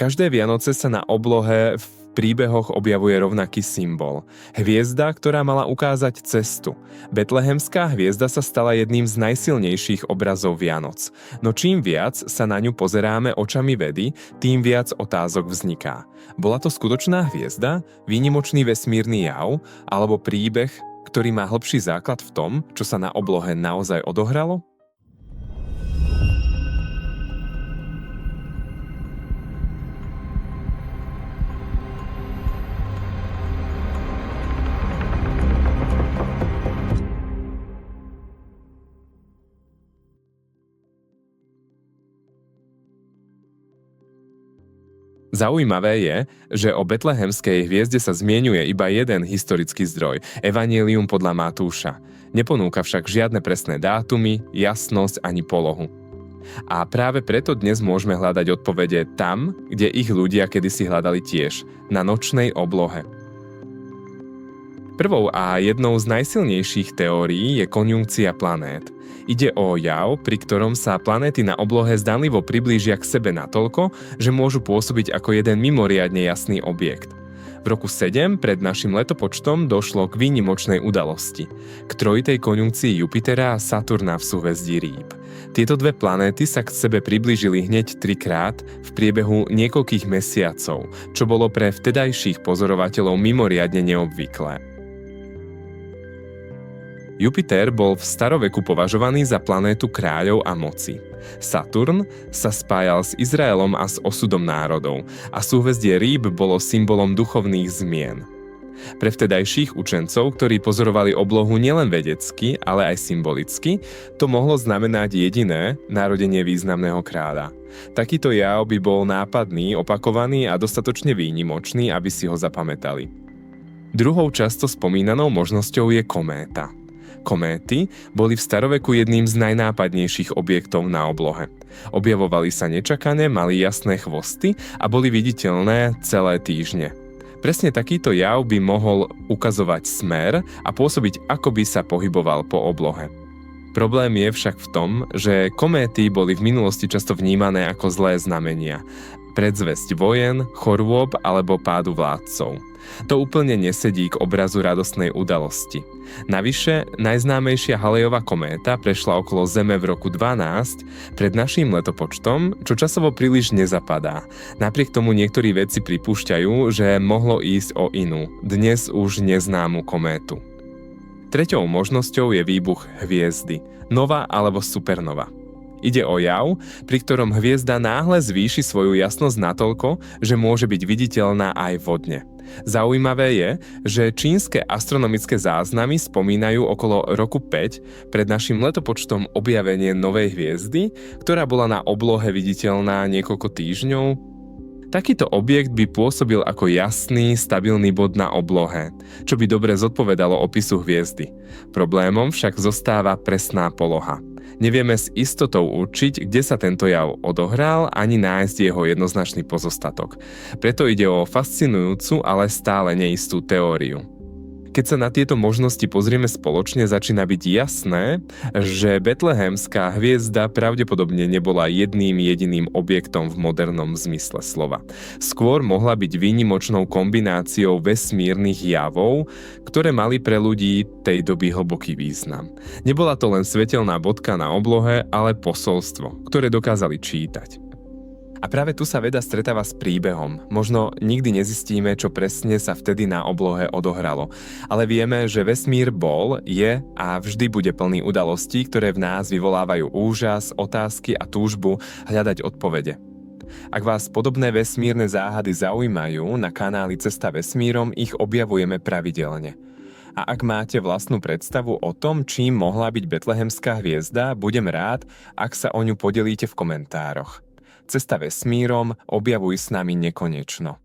Každé Vianoce sa na oblohe v príbehoch objavuje rovnaký symbol. Hviezda, ktorá mala ukázať cestu. Betlehemská hviezda sa stala jedným z najsilnejších obrazov Vianoc. No čím viac sa na ňu pozeráme očami vedy, tým viac otázok vzniká. Bola to skutočná hviezda, výnimočný vesmírny jav, alebo príbeh, ktorý má hlbší základ v tom, čo sa na oblohe naozaj odohralo? Zaujímavé je, že o betlehemskej hviezde sa zmieňuje iba jeden historický zdroj, Evanjelium podľa Matúša. Neponúka však žiadne presné dátumy, jasnosť ani polohu. A práve preto dnes môžeme hľadať odpovede tam, kde ich ľudia kedysi hľadali tiež, na nočnej oblohe. Prvou a jednou z najsilnejších teórií je konjunkcia planét. Ide o jav, pri ktorom sa planéty na oblohe zdanlivo priblížia k sebe natoľko, že môžu pôsobiť ako jeden mimoriadne jasný objekt. V roku 7 pred našim letopočtom došlo k výnimočnej udalosti, k trojitej konjunkcii Jupitera a Saturna v súhvezdí Rýb. Tieto dve planéty sa k sebe priblížili hneď 3-krát v priebehu niekoľkých mesiacov, čo bolo pre vtedajších pozorovateľov mimoriadne neobvyklé. Jupiter bol v staroveku považovaný za planétu kráľov a moci. Saturn sa spájal s Izraelom a s osudom národov a súhvezdie Rýb bolo symbolom duchovných zmien. Pre vtedajších učencov, ktorí pozorovali oblohu nielen vedecky, ale aj symbolicky, to mohlo znamenať jediné narodenie významného kráľa. Takýto jav by bol nápadný, opakovaný a dostatočne výnimočný, aby si ho zapamätali. Druhou často spomínanou možnosťou je kométa. Kométy boli v staroveku jedným z najnápadnejších objektov na oblohe. Objavovali sa nečakane, mali jasné chvosty a boli viditeľné celé týždne. Presne takýto jav by mohol ukazovať smer a pôsobiť, ako by sa pohyboval po oblohe. Problém je však v tom, že kométy boli v minulosti často vnímané ako zlé znamenia. Predzvesť vojen, chorôb alebo pádu vládcov. To úplne nesedí k obrazu radostnej udalosti. Navyše, najznámejšia Halleyova kométa prešla okolo Zeme v roku 12 pred naším letopočtom, čo časovo príliš nezapadá. Napriek tomu niektorí vedci pripúšťajú, že mohlo ísť o inú, dnes už neznámu kométu. Treťou možnosťou je výbuch hviezdy, nova alebo supernova. Ide o jav, pri ktorom hviezda náhle zvýši svoju jasnosť natoľko, že môže byť viditeľná aj vodne. Zaujímavé je, že čínske astronomické záznamy spomínajú okolo roku 5 pred našim letopočtom objavenie novej hviezdy, ktorá bola na oblohe viditeľná niekoľko týždňov. Takýto objekt by pôsobil ako jasný, stabilný bod na oblohe, čo by dobre zodpovedalo opisu hviezdy. Problémom však zostáva presná poloha. Nevieme s istotou určiť, kde sa tento jav odohral, ani nájsť jeho jednoznačný pozostatok. Preto ide o fascinujúcu, ale stále neistú teóriu. Keď sa na tieto možnosti pozrieme spoločne, začína byť jasné, že betlehemská hviezda pravdepodobne nebola jedným jediným objektom v modernom zmysle slova. Skôr mohla byť výnimočnou kombináciou vesmírnych javov, ktoré mali pre ľudí tej doby hlboký význam. Nebola to len svetelná bodka na oblohe, ale posolstvo, ktoré dokázali čítať. A práve tu sa veda stretáva s príbehom. Možno nikdy nezistíme, čo presne sa vtedy na oblohe odohralo. Ale vieme, že vesmír bol, je a vždy bude plný udalostí, ktoré v nás vyvolávajú úžas, otázky a túžbu hľadať odpovede. Ak vás podobné vesmírne záhady zaujímajú, na kanáli Cesta vesmírom ich objavujeme pravidelne. A ak máte vlastnú predstavu o tom, čím mohla byť betlehemská hviezda, budem rád, ak sa o ňu podelíte v komentároch. Cesta vesmírom, objavuj s nami nekonečno.